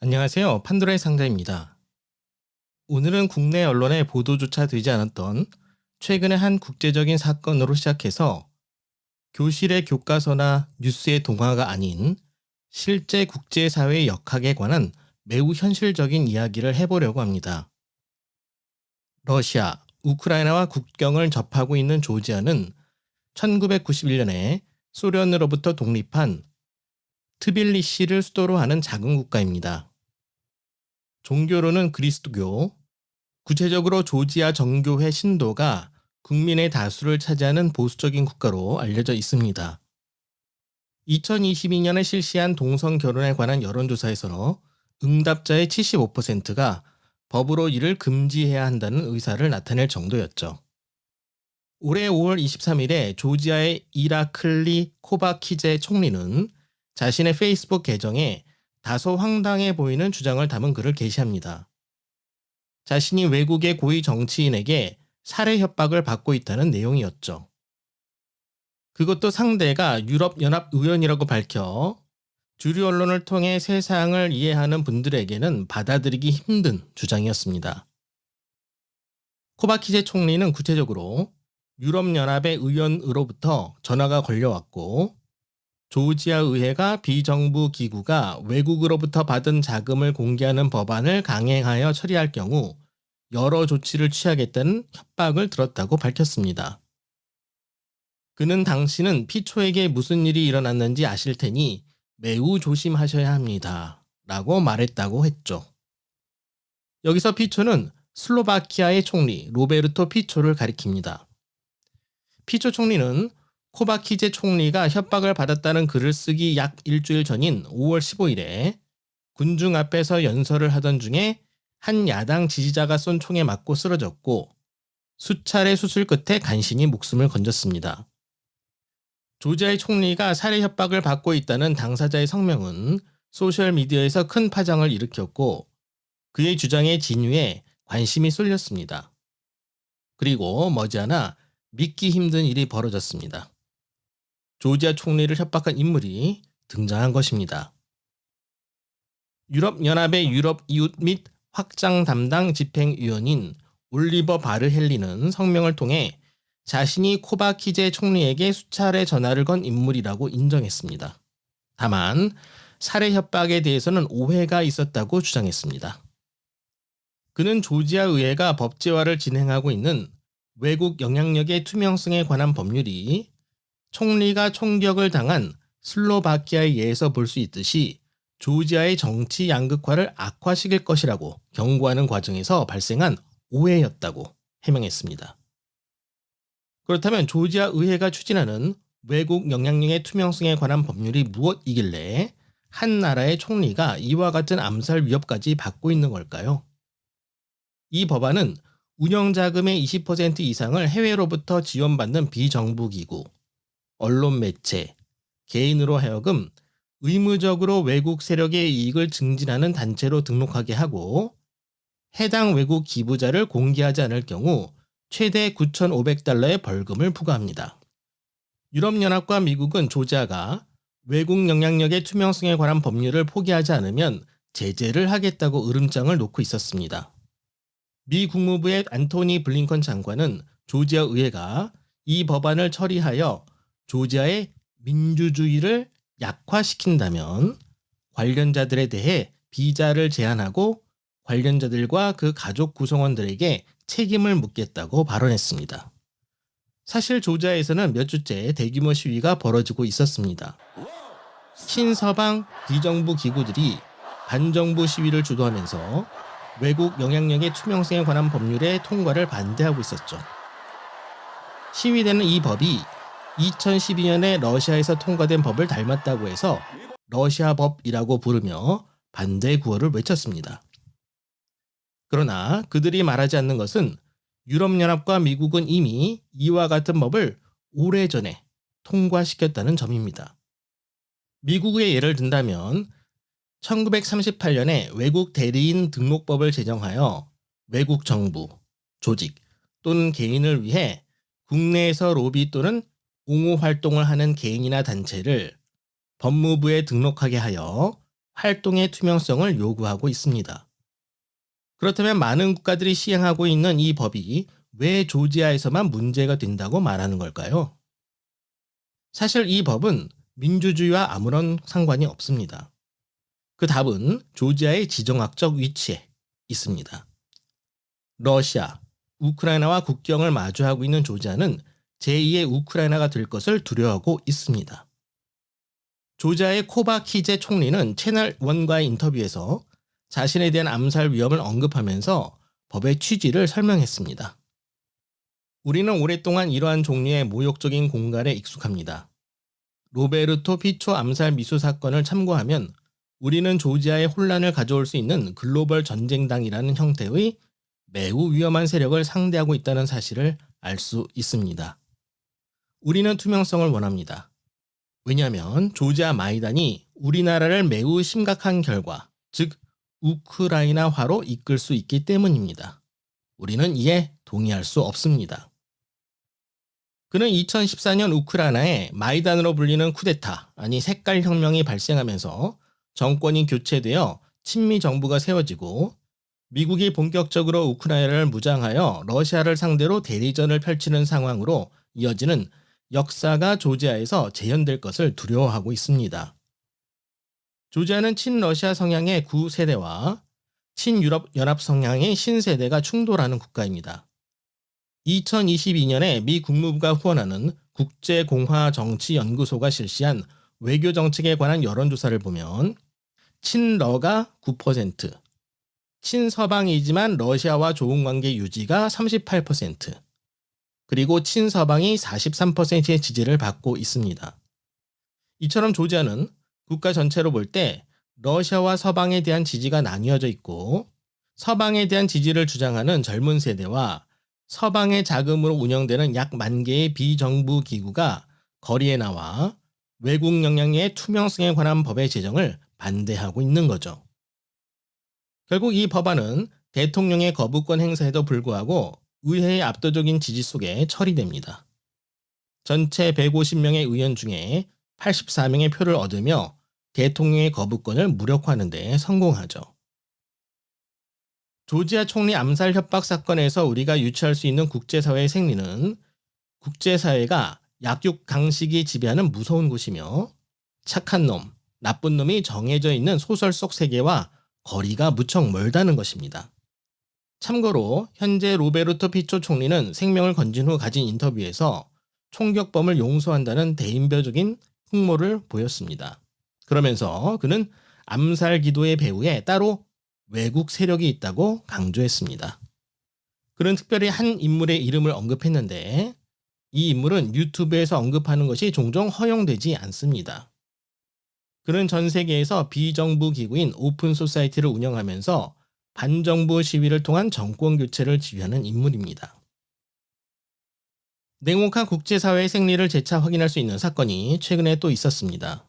안녕하세요. 판도라의 상자입니다. 오늘은 국내 언론에 보도조차 되지 않았던 최근의 한 국제적인 사건으로 시작해서 교실의 교과서나 뉴스의 동화가 아닌 실제 국제사회의 역학에 관한 매우 현실적인 이야기를 해보려고 합니다. 러시아, 우크라이나와 국경을 접하고 있는 조지아는 1991년에 소련으로부터 독립한 트빌리시를 수도로 하는 작은 국가입니다. 종교로는 그리스도교, 구체적으로 조지아 정교회 신도가 국민의 다수를 차지하는 보수적인 국가로 알려져 있습니다. 2022년에 실시한 동성 결혼에 관한 여론조사에서 응답자의 75%가 법으로 이를 금지해야 한다는 의사를 나타낼 정도였죠. 올해 5월 23일에 조지아의 이라클리 코바키제 총리는 자신의 페이스북 계정에 다소 황당해 보이는 주장을 담은 글을 게시합니다. 자신이 외국의 고위 정치인에게 살해 협박을 받고 있다는 내용이었죠. 그것도 상대가 유럽연합 의원이라고 밝혀 주류 언론을 통해 세상을 이해하는 분들에게는 받아들이기 힘든 주장이었습니다. 코바키제 총리는 구체적으로 유럽연합의 의원으로부터 전화가 걸려왔고 조지아 의회가 비정부 기구가 외국으로부터 받은 자금을 공개하는 법안을 강행하여 처리할 경우 여러 조치를 취하겠다는 협박을 들었다고 밝혔습니다. 그는 당신은 피초에게 무슨 일이 일어났는지 아실 테니 매우 조심하셔야 합니다. 라고 말했다고 했죠. 여기서 피초는 슬로바키아의 총리 로베르토 피초를 가리킵니다. 피초 총리는 코바키제 총리가 협박을 받았다는 글을 쓰기 약 일주일 전인 5월 15일에 군중 앞에서 연설을 하던 중에 한 야당 지지자가 쏜 총에 맞고 쓰러졌고 수차례 수술 끝에 간신히 목숨을 건졌습니다. 조지아의 총리가 살해 협박을 받고 있다는 당사자의 성명은 소셜미디어에서 큰 파장을 일으켰고 그의 주장의 진위에 관심이 쏠렸습니다. 그리고 머지않아 믿기 힘든 일이 벌어졌습니다. 조지아 총리를 협박한 인물이 등장한 것입니다. 유럽연합의 유럽 이웃 및 확장 담당 집행위원인 올리버 바르헬리는 성명을 통해 자신이 코바키제 총리에게 수차례 전화를 건 인물이라고 인정했습니다. 다만 살해 협박에 대해서는 오해가 있었다고 주장했습니다. 그는 조지아 의회가 법제화를 진행하고 있는 외국 영향력의 투명성에 관한 법률이 총리가 총격을 당한 슬로바키아의 예에서 볼 수 있듯이 조지아의 정치 양극화를 악화시킬 것이라고 경고하는 과정에서 발생한 오해였다고 해명했습니다. 그렇다면 조지아 의회가 추진하는 외국 영향력의 투명성에 관한 법률이 무엇이길래 한 나라의 총리가 이와 같은 암살 위협까지 받고 있는 걸까요? 이 법안은 운영자금의 20% 이상을 해외로부터 지원받는 비정부기구, 언론 매체, 개인으로 하여금 의무적으로 외국 세력의 이익을 증진하는 단체로 등록하게 하고 해당 외국 기부자를 공개하지 않을 경우 최대 9,500달러의 벌금을 부과합니다. 유럽연합과 미국은 조지아가 외국 영향력의 투명성에 관한 법률을 포기하지 않으면 제재를 하겠다고 으름장을 놓고 있었습니다. 미 국무부의 안토니 블링컨 장관은 조지아 의회가 이 법안을 처리하여 조지아의 민주주의를 약화시킨다면 관련자들에 대해 비자를 제한하고 관련자들과 그 가족 구성원들에게 책임을 묻겠다고 발언했습니다. 사실 조지아에서는 몇 주째 대규모 시위가 벌어지고 있었습니다. 친서방 비정부 기구들이 반정부 시위를 주도하면서 외국 영향력의 투명성에 관한 법률의 통과를 반대하고 있었죠. 시위대는 이 법이 2012년에 러시아에서 통과된 법을 닮았다고 해서 러시아법이라고 부르며 반대 구호를 외쳤습니다. 그러나 그들이 말하지 않는 것은 유럽연합과 미국은 이미 이와 같은 법을 오래전에 통과시켰다는 점입니다. 미국의 예를 든다면 1938년에 외국 대리인 등록법을 제정하여 외국 정부, 조직 또는 개인을 위해 국내에서 로비 또는 옹호 활동을 하는 개인이나 단체를 법무부에 등록하게 하여 활동의 투명성을 요구하고 있습니다. 그렇다면 많은 국가들이 시행하고 있는 이 법이 왜 조지아에서만 문제가 된다고 말하는 걸까요? 사실 이 법은 민주주의와 아무런 상관이 없습니다. 그 답은 조지아의 지정학적 위치에 있습니다. 러시아, 우크라이나와 국경을 마주하고 있는 조지아는 제2의 우크라이나가 될 것을 두려워하고 있습니다. 조지아의 코바키제 총리는 채널1과의 인터뷰에서 자신에 대한 암살 위험을 언급하면서 법의 취지를 설명했습니다. 우리는 오랫동안 이러한 종류의 모욕적인 공갈에 익숙합니다. 로베르토 피초 암살 미수 사건을 참고하면 우리는 조지아에 혼란을 가져올 수 있는 글로벌 전쟁당이라는 형태의 매우 위험한 세력을 상대하고 있다는 사실을 알 수 있습니다. 우리는 투명성을 원합니다. 왜냐하면 조지아 마이단이 우리나라를 매우 심각한 결과, 즉 우크라이나화로 이끌 수 있기 때문입니다. 우리는 이에 동의할 수 없습니다. 그는 2014년 우크라이나에 마이단으로 불리는 쿠데타, 아니 색깔혁명이 발생하면서 정권이 교체되어 친미 정부가 세워지고 미국이 본격적으로 우크라이나를 무장하여 러시아를 상대로 대리전을 펼치는 상황으로 이어지는 역사가 조지아에서 재현될 것을 두려워하고 있습니다. 조지아는 친러시아 성향의 구세대와 친유럽 연합 성향의 신세대가 충돌하는 국가입니다. 2022년에 미 국무부가 후원하는 국제공화정치연구소가 실시한 외교정책에 관한 여론조사를 보면 친러가 9%, 친서방이지만 러시아와 좋은 관계 유지가 38%, 그리고 친서방이 43%의 지지를 받고 있습니다. 이처럼 조지아는 국가 전체로 볼 때 러시아와 서방에 대한 지지가 나뉘어져 있고 서방에 대한 지지를 주장하는 젊은 세대와 서방의 자금으로 운영되는 약 10,000개의 비정부 기구가 거리에 나와 외국 영향의 투명성에 관한 법의 제정을 반대하고 있는 거죠. 결국 이 법안은 대통령의 거부권 행사에도 불구하고 의회의 압도적인 지지 속에 처리됩니다. 전체 150명의 의원 중에 84명의 표를 얻으며 대통령의 거부권을 무력화하는 데 성공하죠. 조지아 총리 암살 협박 사건에서 우리가 유추할 수 있는 국제사회의 생리는 국제사회가 약육강식이 지배하는 무서운 곳이며 착한 놈, 나쁜 놈이 정해져 있는 소설 속 세계와 거리가 무척 멀다는 것입니다. 참고로 현재 로베르토 피초 총리는 생명을 건진 후 가진 인터뷰에서 총격범을 용서한다는 대인배적인 풍모를 보였습니다. 그러면서 그는 암살 기도의 배후에 따로 외국 세력이 있다고 강조했습니다. 그는 특별히 한 인물의 이름을 언급했는데 이 인물은 유튜브에서 언급하는 것이 종종 허용되지 않습니다. 그는 전 세계에서 비정부 기구인 오픈 소사이티를 운영하면서 반정부 시위를 통한 정권 교체를 지휘하는 인물입니다. 냉혹한 국제사회의 생리를 재차 확인할 수 있는 사건이 최근에 또 있었습니다.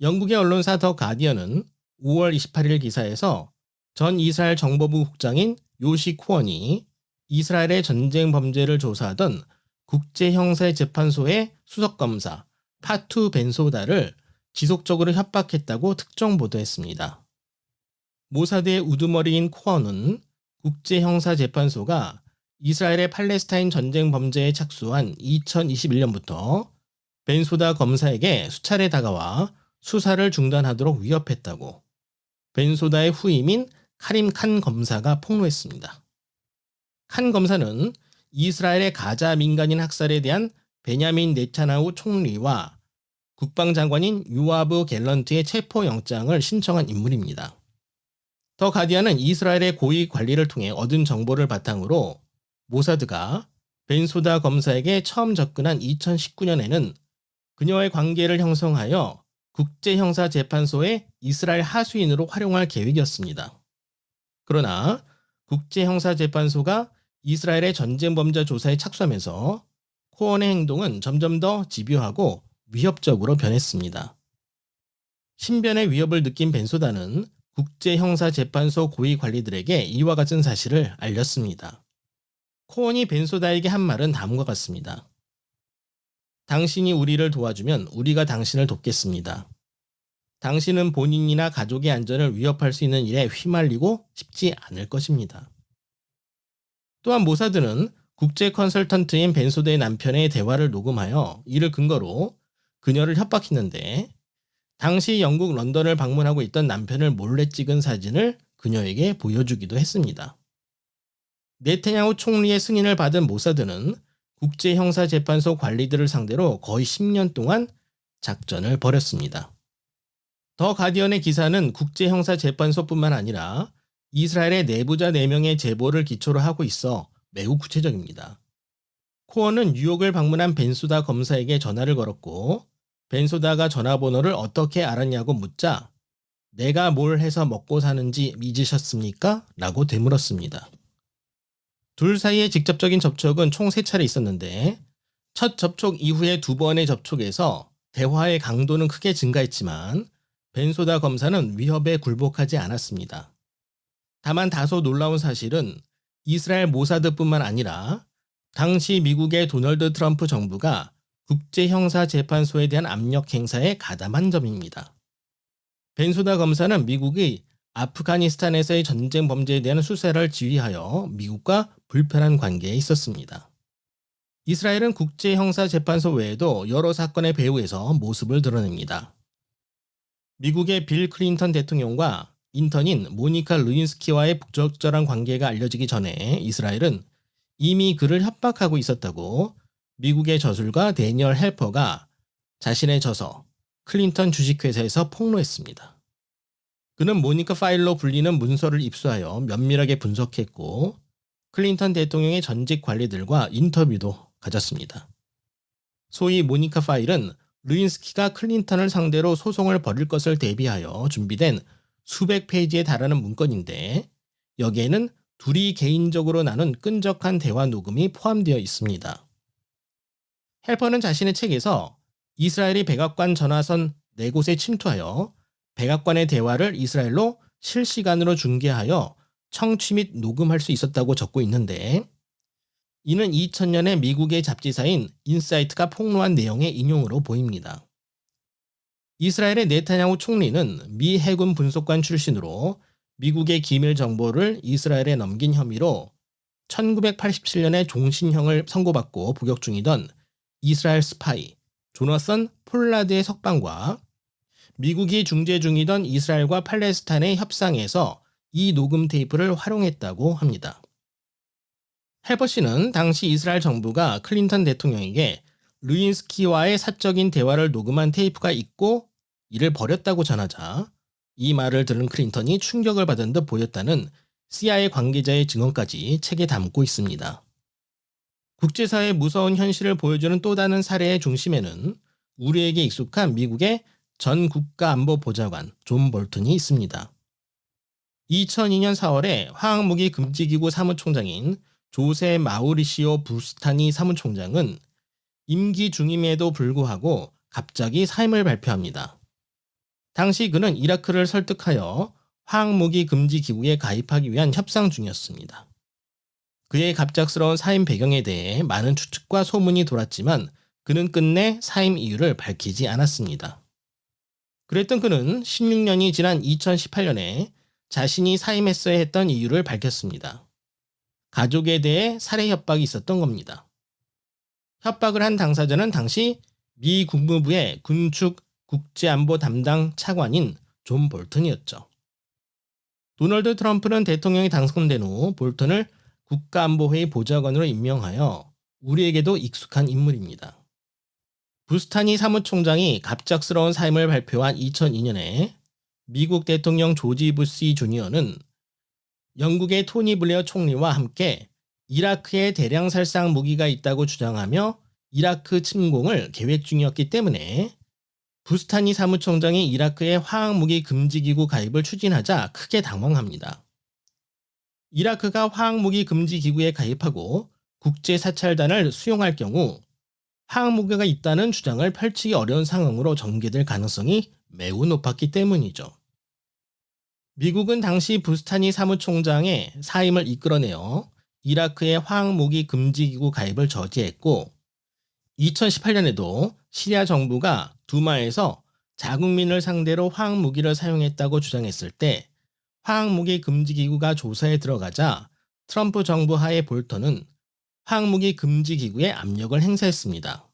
영국의 언론사 더 가디언은 5월 28일 기사에서 전 이스라엘 정보부 국장인 요시 코언이 이스라엘의 전쟁 범죄를 조사하던 국제형사재판소의 수석검사 파투 벤소다를 지속적으로 협박했다고 특정 보도했습니다. 모사드의 우두머리인 코언은 국제형사재판소가 이스라엘의 팔레스타인 전쟁 범죄에 착수한 2021년부터 벤소다 검사에게 수차례 다가와 수사를 중단하도록 위협했다고 벤소다의 후임인 카림 칸 검사가 폭로했습니다. 칸 검사는 이스라엘의 가자 민간인 학살에 대한 베냐민 네타냐후 총리와 국방장관인 요아브 갤런트의 체포영장을 신청한 인물입니다. 더 가디언은 이스라엘의 고위 관리를 통해 얻은 정보를 바탕으로 모사드가 벤소다 검사에게 처음 접근한 2019년에는 그녀의 관계를 형성하여 국제형사재판소의 이스라엘 하수인으로 활용할 계획이었습니다. 그러나 국제형사재판소가 이스라엘의 전쟁범죄 조사에 착수하면서 코언의 행동은 점점 더 집요하고 위협적으로 변했습니다. 신변의 위협을 느낀 벤소다는 국제형사재판소 고위 관리들에게 이와 같은 사실을 알렸습니다. 코언이 벤소다에게 한 말은 다음과 같습니다. 당신이 우리를 도와주면 우리가 당신을 돕겠습니다. 당신은 본인이나 가족의 안전을 위협할 수 있는 일에 휘말리고 싶지 않을 것입니다. 또한 모사드는 국제 컨설턴트인 벤소드의 남편의 대화를 녹음하여 이를 근거로 그녀를 협박했는데, 당시 영국 런던을 방문하고 있던 남편을 몰래 찍은 사진을 그녀에게 보여주기도 했습니다. 네타냐후 총리의 승인을 받은 모사드는 국제형사재판소 관리들을 상대로 거의 10년 동안 작전을 벌였습니다. 더 가디언의 기사는 국제형사재판소뿐만 아니라 이스라엘의 내부자 4명의 제보를 기초로 하고 있어 매우 구체적입니다. 코어는 뉴욕을 방문한 벤소다 검사에게 전화를 걸었고, 벤소다가 전화번호를 어떻게 알았냐고 묻자 내가 뭘 해서 먹고 사는지 잊으셨습니까? 라고 되물었습니다. 둘 사이의 직접적인 접촉은 총 3차례 있었는데, 첫 접촉 이후의 2번의 접촉에서 대화의 강도는 크게 증가했지만 벤소다 검사는 위협에 굴복하지 않았습니다. 다만 다소 놀라운 사실은 이스라엘 모사드뿐만 아니라 당시 미국의 도널드 트럼프 정부가 국제형사재판소에 대한 압력 행사에 가담한 점입니다. 벤소다 검사는 미국의 아프가니스탄에서의 전쟁 범죄에 대한 수사를 지휘하여 미국과 불편한 관계에 있었습니다. 이스라엘은 국제형사재판소 외에도 여러 사건의 배후에서 모습을 드러냅니다. 미국의 빌 클린턴 대통령과 인턴인 모니카 루인스키와의 부적절한 관계가 알려지기 전에 이스라엘은 이미 그를 협박하고 있었다고 미국의 저술가 데니얼 헬퍼가 자신의 저서 클린턴 주식회사에서 폭로했습니다. 그는 모니카 파일로 불리는 문서를 입수하여 면밀하게 분석했고, 클린턴 대통령의 전직 관리들과 인터뷰도 가졌습니다. 소위 모니카 파일은 루인스키가 클린턴을 상대로 소송을 벌일 것을 대비하여 준비된 수백 페이지에 달하는 문건인데, 여기에는 둘이 개인적으로 나눈 끈적한 대화 녹음이 포함되어 있습니다. 헬퍼는 자신의 책에서 이스라엘이 백악관 전화선 4곳에 침투하여 백악관의 대화를 이스라엘로 실시간으로 중계하여 청취 및 녹음할 수 있었다고 적고 있는데, 이는 2000년에 미국의 잡지사인 인사이트가 폭로한 내용의 인용으로 보입니다. 이스라엘의 네타냐후 총리는 미 해군 분석관 출신으로 미국의 기밀 정보를 이스라엘에 넘긴 혐의로 1987년에 종신형을 선고받고 복역 중이던 이스라엘 스파이 조나선 폴라드의 석방과 미국이 중재 중이던 이스라엘과 팔레스타인의 협상에서 이 녹음 테이프를 활용했다고 합니다. 헬퍼 씨는 당시 이스라엘 정부가 클린턴 대통령에게 루인스키와의 사적인 대화를 녹음한 테이프가 있고 이를 버렸다고 전하자 이 말을 들은 클린턴이 충격을 받은 듯 보였다는 CIA 관계자의 증언까지 책에 담고 있습니다. 국제사회의 무서운 현실을 보여주는 또 다른 사례의 중심에는 우리에게 익숙한 미국의 전 국가안보보좌관 존 볼튼이 있습니다. 2002년 4월에 화학무기 금지기구 사무총장인 조세 마우리시오 부스타니 사무총장은 임기 중임에도 불구하고 갑자기 사임을 발표합니다. 당시 그는 이라크를 설득하여 화학무기 금지 기구에 가입하기 위한 협상 중이었습니다. 그의 갑작스러운 사임 배경에 대해 많은 추측과 소문이 돌았지만 그는 끝내 사임 이유를 밝히지 않았습니다. 그랬던 그는 16년이 지난 2018년에 자신이 사임했어야 했던 이유를 밝혔습니다. 가족에 대해 살해 협박이 있었던 겁니다. 협박을 한 당사자는 당시 미 국무부의 군축 국제안보 담당 차관인 존 볼튼이었죠. 도널드 트럼프는 대통령이 당선된 후 볼튼을 국가안보회의 보좌관으로 임명하여 우리에게도 익숙한 인물입니다. 부스타니 사무총장이 갑작스러운 사임을 발표한 2002년에 미국 대통령 조지 부시 주니어는 영국의 토니 블레어 총리와 함께 이라크에 대량 살상 무기가 있다고 주장하며 이라크 침공을 계획 중이었기 때문에 부스타니 사무총장이 이라크의 화학무기 금지기구 가입을 추진하자 크게 당황합니다. 이라크가 화학무기 금지기구에 가입하고 국제사찰단을 수용할 경우 화학무기가 있다는 주장을 펼치기 어려운 상황으로 전개될 가능성이 매우 높았기 때문이죠. 미국은 당시 부스타니 사무총장의 사임을 이끌어내어 이라크의 화학무기 금지기구 가입을 저지했고, 2018년에도 시리아 정부가 두마에서 자국민을 상대로 화학무기를 사용했다고 주장했을 때 화학무기 금지기구가 조사에 들어가자 트럼프 정부 하에 볼턴은 화학무기 금지기구에 압력을 행사했습니다.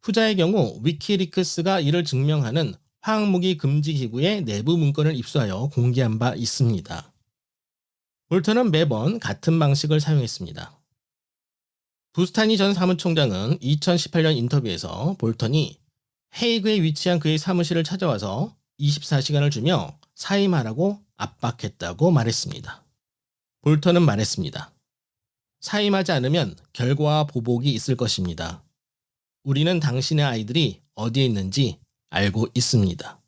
후자의 경우 위키리크스가 이를 증명하는 화학무기 금지기구의 내부 문건을 입수하여 공개한 바 있습니다. 볼턴은 매번 같은 방식을 사용했습니다. 부스타니 전 사무총장은 2018년 인터뷰에서 볼턴이 헤이그에 위치한 그의 사무실을 찾아와서 24시간을 주며 사임하라고 압박했다고 말했습니다. 볼턴은 말했습니다. 사임하지 않으면 결과와 보복이 있을 것입니다. 우리는 당신의 아이들이 어디에 있는지 알고 있습니다.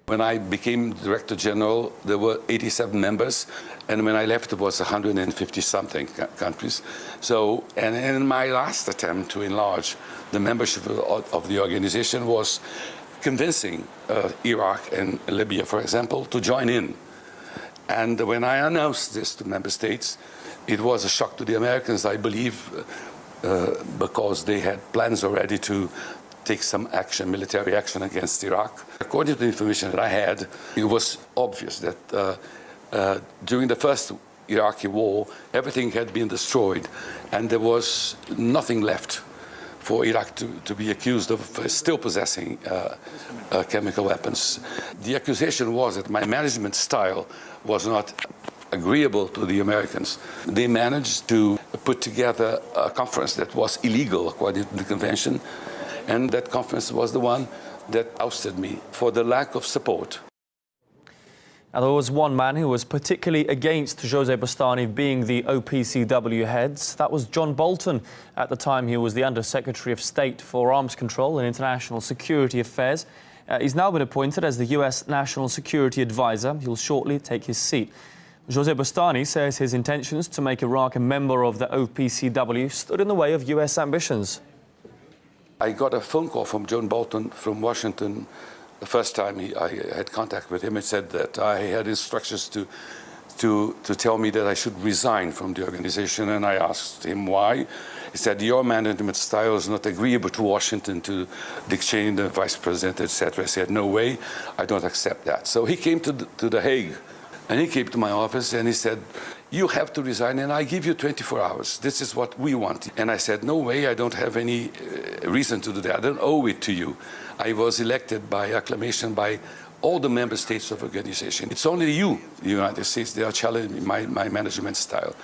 When I became Director General, there were 87 members, and when I left, it was 150-something countries. So, and in my last attempt to enlarge the membership of the organization was convincing Iraq and Libya, for example, to join in. And when I announced this to member states, it was a shock to the Americans, I believe, because they had plans already to take some action, military action against Iraq. According to the information that I had, it was obvious that during the first Iraqi war, everything had been destroyed, and there was nothing left for Iraq to be accused of still possessing chemical weapons. The accusation was that my management style was not agreeable to the Americans. They managed to put together a conference that was illegal according to the convention, and that conference was the one that ousted me for the lack of support. Now, there was one man who was particularly against José Bastani being the OPCW head. That was John Bolton. At the time, he was the Under-Secretary of State for Arms Control and International Security Affairs. He's now been appointed as the US National Security Advisor. He'll shortly take his seat. José Bastani says his intentions to make Iraq a member of the OPCW stood in the way of US ambitions. I got a phone call from John Bolton from Washington. The first time I had contact with him, it said that I had instructions to tell me that I should resign from the organization, and I asked him why. He said, your management style is not agreeable to Washington, to Dick Cheney, the vice president, etc. I said, no way, I don't accept that. So he came to The Hague, and he came to my office, and he said, you have to resign, and I give you 24 hours. This is what we want. And I said, no way, I don't have any reason to do that. I don't owe it to you. I was elected by acclamation by all the member states of the organization. It's only you, the United States, that are challenging my management style.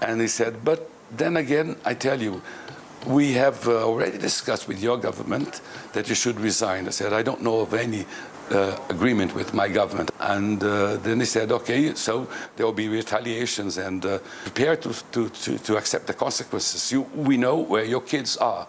And he said, but then again, I tell you, we have already discussed with your government that you should resign. I said, I don't know of any agreement with my government. And then he said, okay, so there will be retaliations, and prepare to accept the consequences. We know where your kids are.